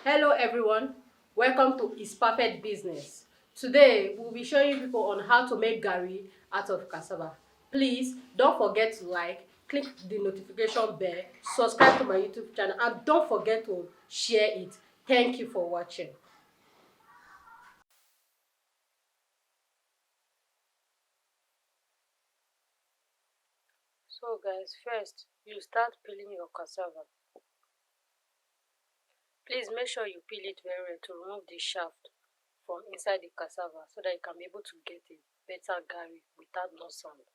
Hello everyone, welcome to Is Perfect Business. Today we'll be showing people on how to make gari out of cassava. Please don't forget to like, click the notification bell, subscribe to my YouTube channel and don't forget to share it. Thank you for watching. So guys, first you start peeling your cassava. Please make sure you peel it very well to remove the shaft from inside the cassava so that you can be able to get a better gari without no sand.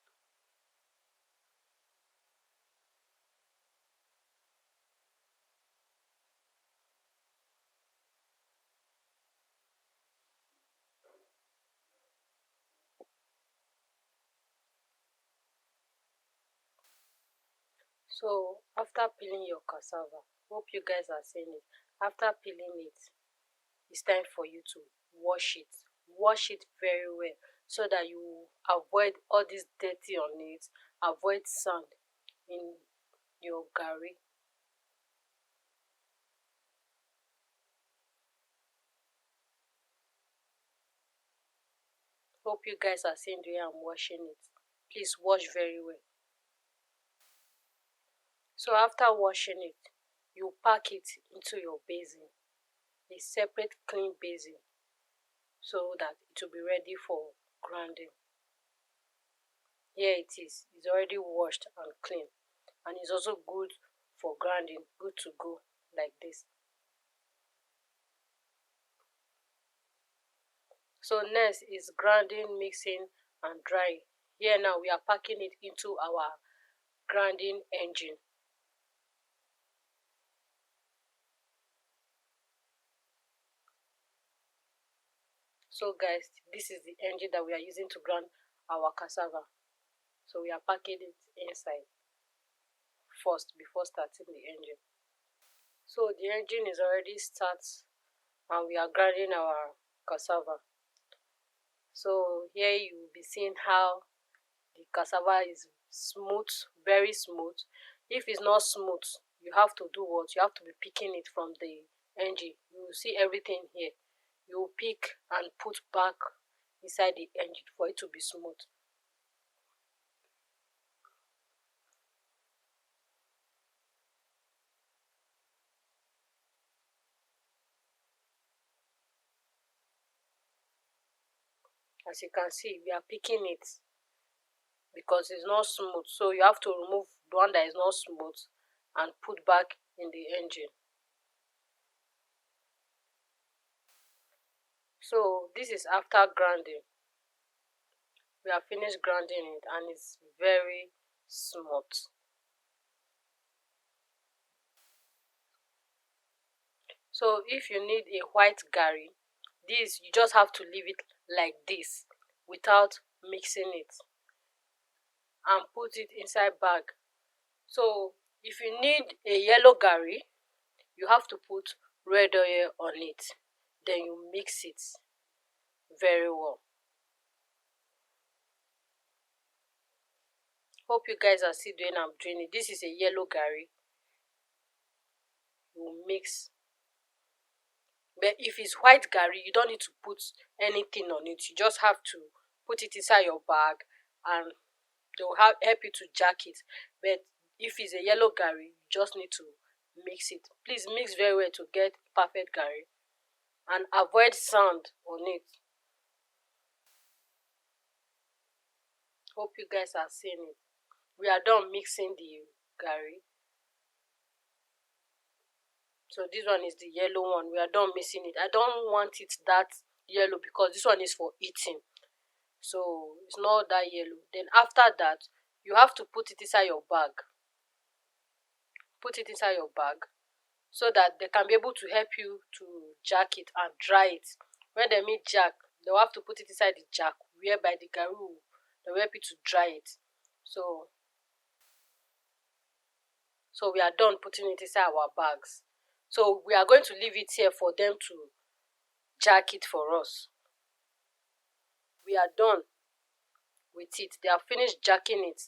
So after peeling your cassava, hope you guys are seeing it. After peeling it, it's time for you to wash it. Wash it very well so that you avoid all this dirty on it, avoid sand in your gari. Hope you guys are seeing the way I'm washing it. Please wash very well. So after washing it, you pack it into your basin, a separate clean basin, so that it will be ready for grinding. Here it is. It's already washed and clean, and it's also good for grinding, good to go like this. So next is grinding, mixing and drying. Here now we are packing it into our grinding engine. So guys, this is the engine that we are using to grind our cassava. So we are packing it inside first before starting the engine. So the engine is already starts and we are grinding our cassava. So here you will be seeing how the cassava is smooth, very smooth. If it's not smooth, you have to do what? You have to be picking it from the engine. You will see everything here. You will pick and put back inside the engine for it to be smooth. As you can see, we are picking it because it's not smooth. So you have to remove the one that is not smooth and put back in the engine. So this is after grinding. We have finished grinding it and it's very smooth. So if you need a white gari, this you just have to leave it like this without mixing it and put it inside bag. So if you need a yellow gari, you have to put red oil on it. Then you mix it very well. Hope you guys are still doing I'm doing it. This is a yellow gari. You mix. But if it's white gari, you don't need to put anything on it. You just have to put it inside your bag and they'll help you to jack it. But if it's a yellow gari, you just need to mix it. Please mix very well to get perfect gari and avoid sand on it. Hope you guys are seeing it. We are done mixing the gari. So this one is the yellow one. We are done mixing it. I don't want it that yellow because this one is for eating. So it's not that yellow. Then after that, you have to put it inside your bag. Put it inside your bag so that they can be able to help you to jack it and dry it. When they mean jack, they'll have to put it inside the jack whereby the gari will help you to dry it. So we are done putting it inside our bags. So we are going to leave it here for them to jack it for us. We are done with it. They have finished jacking it.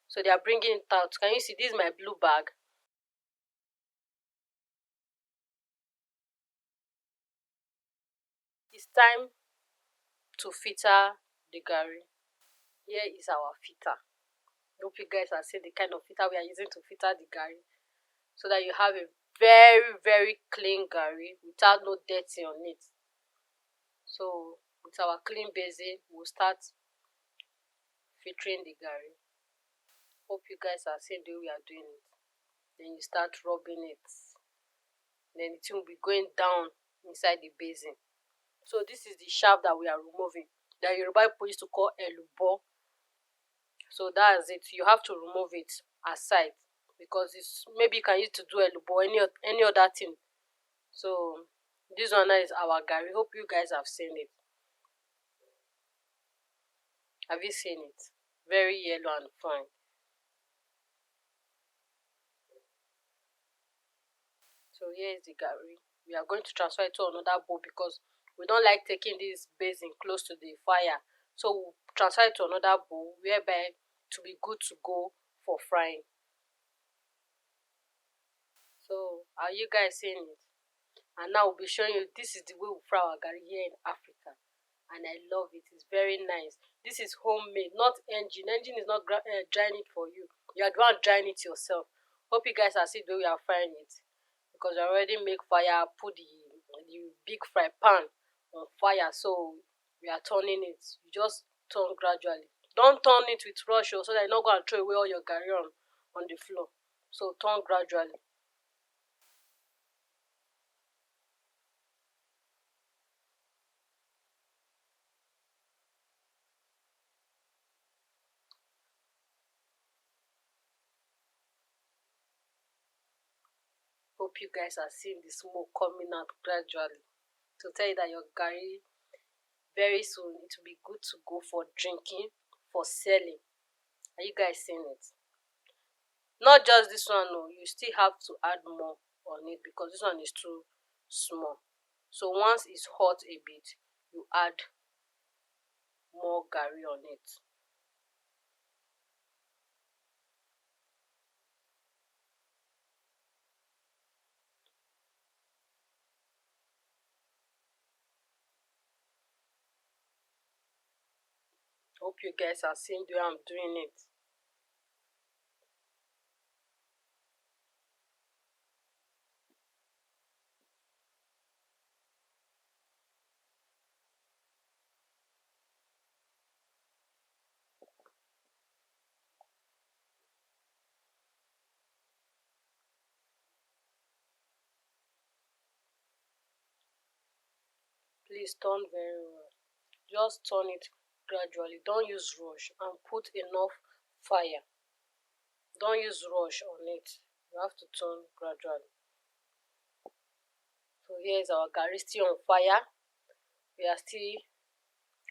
So they are bringing it out. Can you see? This is my blue bag. it's time to filter the garri. Here is our filter. Hope you guys are seeing the kind of filter we are using to filter the garri, so that you have a very clean garri without no dirty on it. So with our clean basin, we'll start filtering the garri. Hope you guys are seeing the way we are doing it. Then you start rubbing it. Then it will be going down inside the basin. So this is the shaft that we are removing, that Yoruba people used to call elubo. So that's it. You have to remove it aside, because it's maybe you can use it to do elubo, any other thing. So this one now is our garri. Hope you guys have seen it. Have you seen it? Very yellow and fine. So here is the garri. We are going to transfer it to another bowl, because we don't like taking this basin close to the fire. So we'll transfer it to another bowl, whereby to be good to go for frying. So are you guys seeing it? And now we'll be showing you, this is the way we fry our garri here in Africa. And I love it. It's very nice. This is homemade, not engine. Engine is not drying it for you. You are the one drying it yourself. Hope you guys are seeing the way we are frying it, because I already make fire, put the big fry pan on fire. So we are turning it. You just turn gradually. Don't turn it with rush, so that you're not going to throw away all your garri on the floor. So turn gradually. Hope you guys are seeing the smoke coming out gradually, to tell you that your garri, very soon it will be good to go for drinking, for selling. Are you guys seeing it? Not just this one, no, you still have to add more on it, because this one is too small. So once it's hot a bit, you add more garri on it. Hope you guys are seeing the way I'm doing it. Please turn very well. Just turn it gradually. Don't use rush, and put enough fire. Don't use rush on it. You have to turn gradually. So here is our garri still on fire. We are still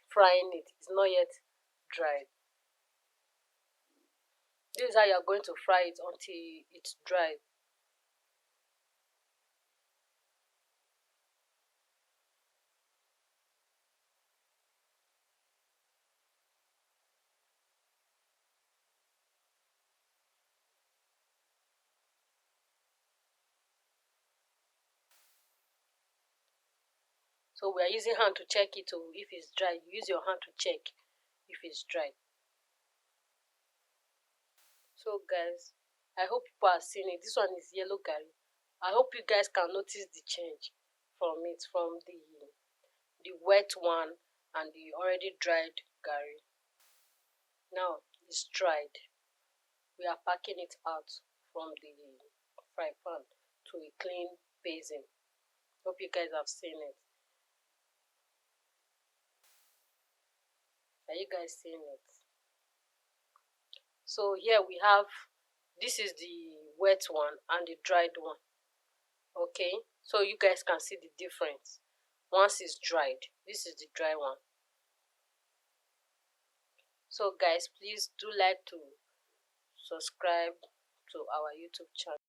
frying it. It's not yet dried. This is how you are going to fry it until it's dried. So we are using hand to check it if it's dry. You use your hand to check if it's dry. So guys, I hope people are seeing it. This one is yellow garri. I hope you guys can notice the change from it, from the wet one and the already dried garri. Now it's dried. We are packing it out from the fry pan to a clean basin. Hope you guys have seen it. Are you guys seeing it? So here we have, this is the wet one and the dried one. Okay, so you guys can see the difference. Once it's dried, this is the dry one. So guys, please do like to subscribe to our YouTube channel.